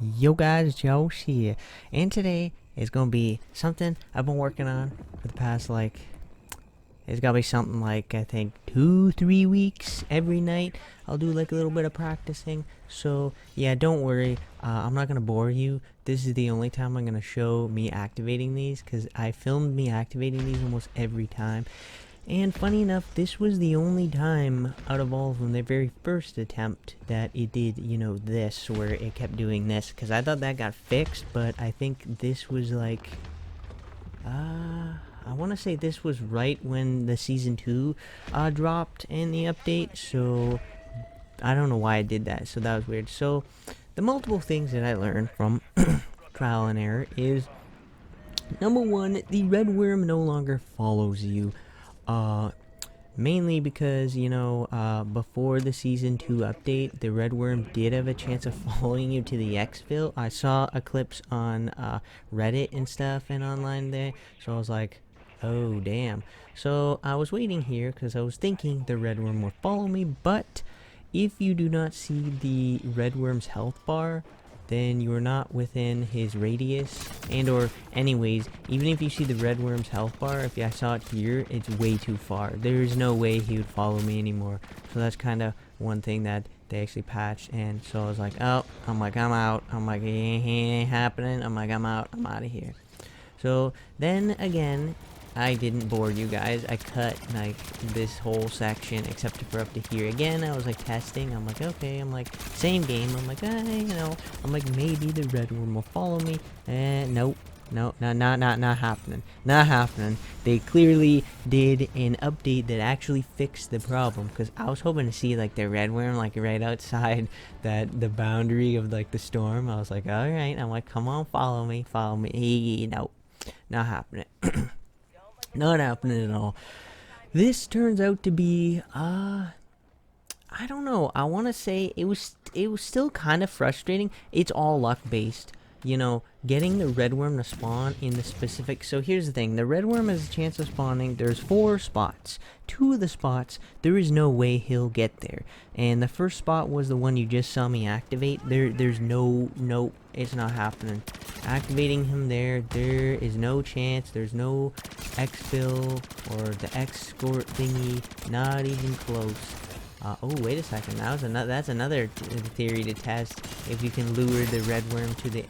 Yo guys, Josh here, and today is gonna be something I've been working on for the past it's gotta be something like I think 2-3 weeks. Every night I'll do like a little bit of practicing. So yeah, don't worry, I'm not gonna bore you. This is the only time I'm gonna show me activating these because I filmed me activating these almost every time. And funny enough, this was the only time out of all of them, the very first attempt, that it did, this, where it kept doing this. Because I thought that got fixed, but I think this was like, I want to say this was right when the Season 2 dropped in the update. So, I don't know why I did that, so that was weird. So, the multiple things that I learned from trial and error is, number one, the red worm no longer follows you. Mainly because, before the Season 2 update, the Red Worm did have a chance of following you to the exfil. I saw a clips on Reddit and stuff and online there, so I was like, oh damn. So I was waiting here because I was thinking the Red Worm would follow me, but if you do not see the Red Worm's health bar, then you're not within his radius. And or anyways, even if you see the red worm's health bar, if I saw it here, it's way too far. There's no way he would follow me anymore. So that's kind of one thing that they actually patched. And so I was like, oh, I'm out. I'm like, it ain't happening. I'm like, I'm out of here. So then again, I didn't bore you guys. I cut like this whole section except for up to here. Again, I was like testing. I'm like, okay. I'm like, same game. I'm like, I'm like, maybe the red worm will follow me. And nope. No, not happening. Not happening. They clearly did an update that actually fixed the problem. Because I was hoping to see like the red worm like right outside the boundary of like the storm. I was like, all right. I'm like, come on, follow me. Nope, not happening. Not happening at all. This turns out to be I don't know. I want to say it was still kind of frustrating. It's all luck based. Getting the red worm to spawn in the specific. So here's the thing. The red worm has a chance of spawning. There's 4 spots. 2 of the spots, there is no way he'll get there. And the first spot was the one you just saw me activate. There's no, it's not happening. Activating him there is no chance. There's no exfil or the escort thingy. Not even close. Oh, wait a second. That's another theory to test. If you can lure the red worm to the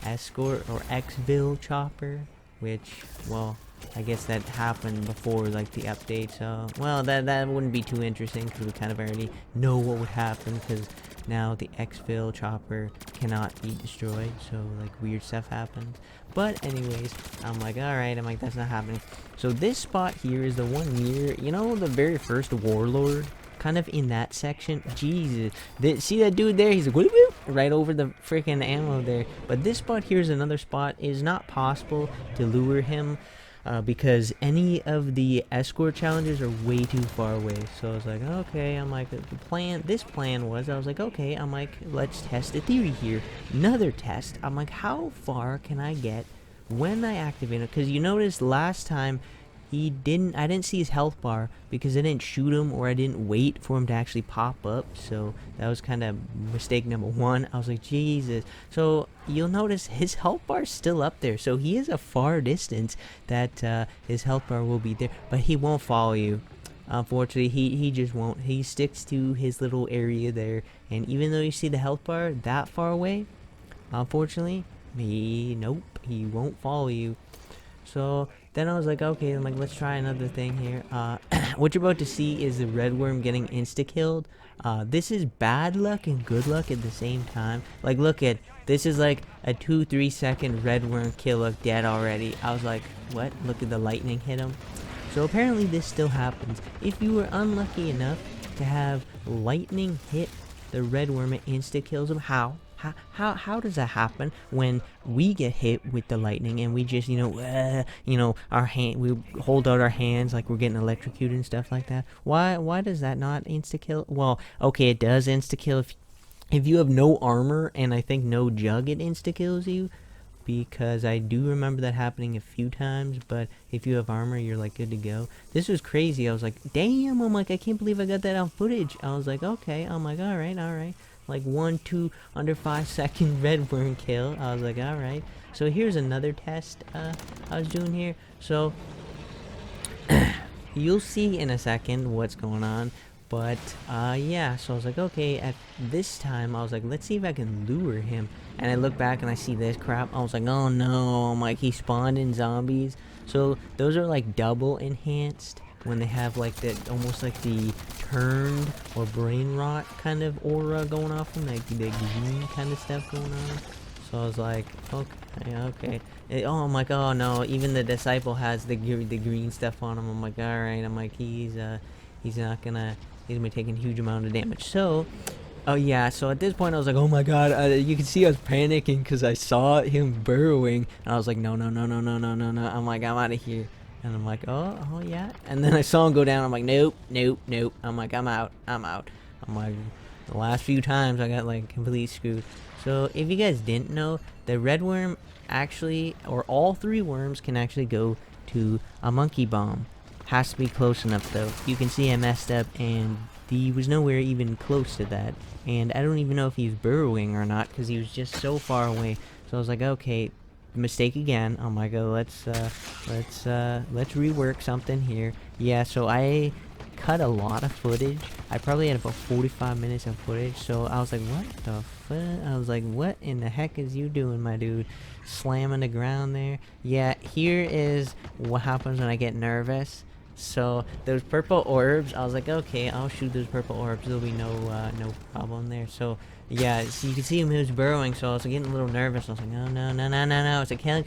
escort or exfil chopper, which, well, I guess that happened before like the update. So, well, that wouldn't be too interesting because we kind of already know what would happen because now the exfil chopper cannot be destroyed. So like weird stuff happens. But anyways, I'm like, alright, I'm like, that's not happening. So this spot here is the one near, the very first warlord. Kind of in that section. Jesus. See that dude there? He's like, whoop, whoop, right over the freaking ammo there. But this spot here is another spot. It is not possible to lure him because any of the escort challenges are way too far away. So I was like, okay. I'm like, this plan was, I was like, okay. I'm like, let's test a theory here. Another test. I'm like, how far can I get when I activate it? Because you noticed last time, I didn't see his health bar because I didn't shoot him or I didn't wait for him to actually pop up. So that was kind of mistake number 1. I was like, Jesus. So you'll notice his health bar is still up there. So he is a far distance that his health bar will be there. But he won't follow you. Unfortunately, he just won't. He sticks to his little area there. And even though you see the health bar that far away, unfortunately, nope, he won't follow you. So then I was like, okay, I'm like, let's try another thing here. What you're about to see is the red worm getting insta-killed. This is bad luck and good luck at the same time. Like, look at, this is like a 2-3 second red worm kill, look, dead already. I was like, what? Look at the lightning hit him. So apparently this still happens. If you were unlucky enough to have lightning hit the red worm, it insta-kills him. How? How does that happen when we get hit with the lightning and we just, our hand, we hold out our hands like we're getting electrocuted and stuff like that? Why does that not insta-kill? Well, okay, it does insta-kill if you have no armor, and I think no jug, it insta-kills you. Because I do remember that happening a few times, but if you have armor, you're like good to go. This was crazy. I was like, damn, I'm like, I can't believe I got that on footage. I was like, okay, I'm like, alright. like 1-2 under 5 second red worm kill. I was like, all right. So here's another test I was doing here. So you'll see in a second what's going on. But yeah, so I was like, okay, at this time I was like, let's see if I can lure him. And I look back and I see this crap. I was like, oh no, I'm like, he spawned in zombies. So those are like double enhanced when they have like that, almost like the turned or brain rot kind of aura going off them, like the green kind of stuff going on. So I was like, okay. Oh, I'm like, oh no, even the disciple has the green stuff on him. I'm like, all right. I'm like, he's not gonna, he's gonna be taking a huge amount of damage. So, oh yeah. So at this point, I was like, oh my god, you can see I was panicking because I saw him burrowing, and I was like, no. I'm like, I'm out of here. And I'm like, oh yeah. And then I saw him go down. I'm like, nope. I'm like, I'm out. I'm like, the last few times I got like completely screwed. So if you guys didn't know, the red worm actually, or all 3 worms can actually go to a monkey bomb. Has to be close enough though. You can see I messed up and he was nowhere even close to that. And I don't even know if he's burrowing or not because he was just so far away. So I was like, okay, mistake again. I'm like, oh, let's rework something here. Yeah, so I cut a lot of footage. I probably had about 45 minutes of footage. So I was like, what the fuck? I was like, what in the heck is you doing, my dude? Slamming the ground there. Yeah, here is what happens when I get nervous. So those purple orbs, I was like, okay, I'll shoot those purple orbs. There'll be no problem there. So yeah, so you can see him, he was burrowing. So I was getting a little nervous. I was like, no. It's a kill.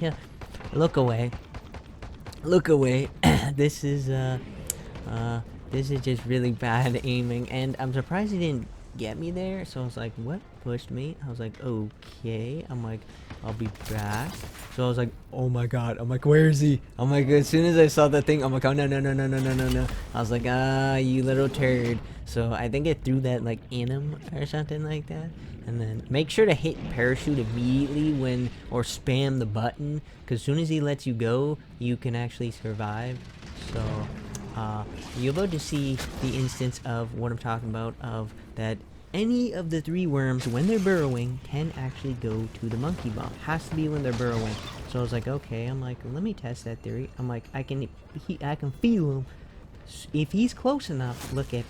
Look away. This is just really bad aiming, and I'm surprised he didn't get me there. So I was like, what pushed me? I was like, okay. I'm like, I'll be back. So I was like, oh my god. I'm like, where is he? I'm like, as soon as I saw that thing, I'm like, oh no. I was like, you little turd. So I think it threw that like in him or something like that. And then make sure to hit parachute immediately when, or spam the button, because as soon as he lets you go, you can actually survive. So you're about to see the instance of what I'm talking about, of that any of the 3 worms, when they're burrowing, can actually go to the monkey bomb. Has to be when they're burrowing. So I was like, okay. I'm like, let me test that theory. I'm like, I can feel him. If he's close enough, look at,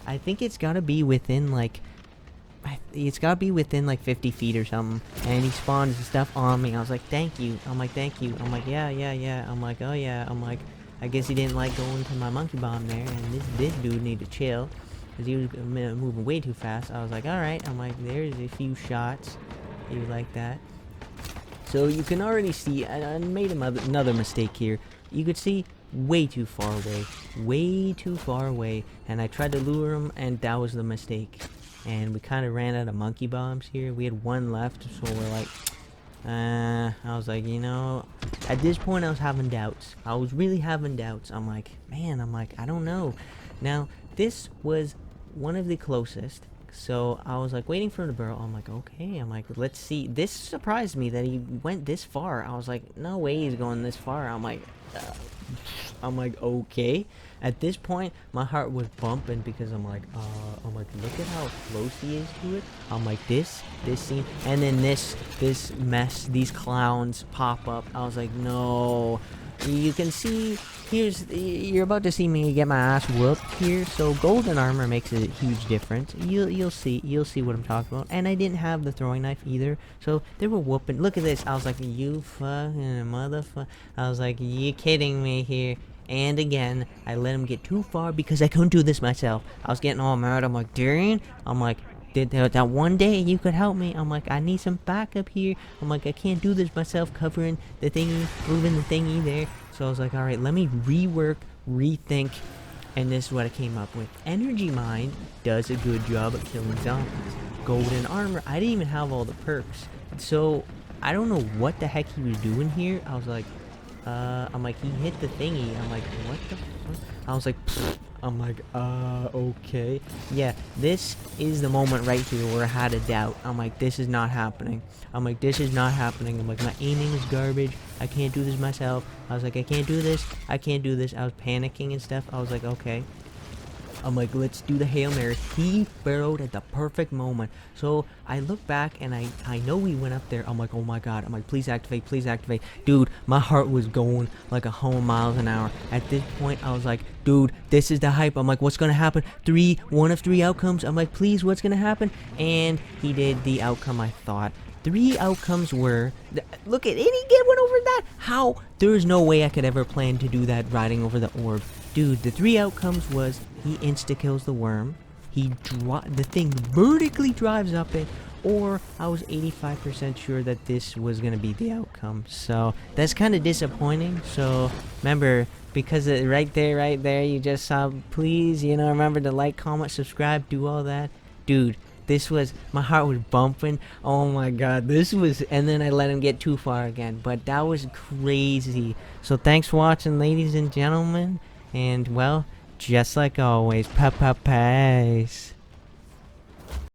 I think it's gotta be within like, it's gotta be within like 50 feet or something. And he spawns stuff on me. I was like, thank you. I'm like, thank you. I'm like, yeah. I'm like, oh yeah. I'm like, I guess he didn't like going to my monkey bomb there, and this dude needed to chill because he was moving way too fast. I was like, alright. I'm like, there's a few shots. You like that. So you can already see, I made another mistake here. You could see way too far away, and I tried to lure him, and that was the mistake. And we kind of ran out of monkey bombs here. We had 1 left, so we're like, I was like, you know, at this point I was having doubts. I was really having doubts. I'm like, man, I don't know. Now, this was one of the closest. So I was like waiting for him to burrow. I'm like, okay. I'm like, let's see. This surprised me that he went this far. I was like, no way he's going this far. I'm like, okay. At this point, my heart was bumping because I'm like, look at how close he is to it. I'm like, this scene, and then this mess, these clowns pop up. I was like, no. You can see, you're about to see me get my ass whooped here. So golden armor makes a huge difference. You'll see what I'm talking about. And I didn't have the throwing knife either, so they were whooping. Look at this. I was like, you fucking motherfucker. I was like, you kidding me here? And again, I let him get too far because I couldn't do this myself. I was getting all mad. I'm like, Darian, I'm like, that one day you could help me. I'm like, I need some backup here. I'm like, I can't do this myself, covering the thingy, moving the thingy there. So I was like, alright, let me rework, rethink, and this is what I came up with. Energy Mine does a good job at killing zombies. Golden Armor, I didn't even have all the perks. So, I don't know what the heck he was doing here. I was like, I'm like, he hit the thingy. I'm like, what the fuck? I was like, pfft. I'm like, okay. Yeah, this is the moment right here where I had a doubt. I'm like, this is not happening. I'm like, this is not happening. I'm like, my aiming is garbage. I can't do this myself. I was like, I can't do this. I was panicking and stuff. I was like, okay. I'm like, let's do the Hail Mary. He burrowed at the perfect moment. So I look back and I know we went up there. I'm like, oh my god. I'm like, please activate, please activate. Dude, my heart was going like 100 miles an hour. At this point, I was like, dude, this is the hype. I'm like, what's gonna happen? One of three outcomes. I'm like, please, what's gonna happen? And he did the outcome I thought. 3 outcomes were, look at, and he went over that. How? There is no way I could ever plan to do that riding over the orb. Dude, the 3 outcomes was he insta-kills the worm, the thing vertically drives up it, or I was 85% sure that this was going to be the outcome. So that's kind of disappointing. So remember, because right there, you just saw, please, remember to like, comment, subscribe, do all that. Dude, my heart was bumping. Oh my god, and then I let him get too far again. But that was crazy. So thanks for watching, ladies and gentlemen. And well, just like always, peace.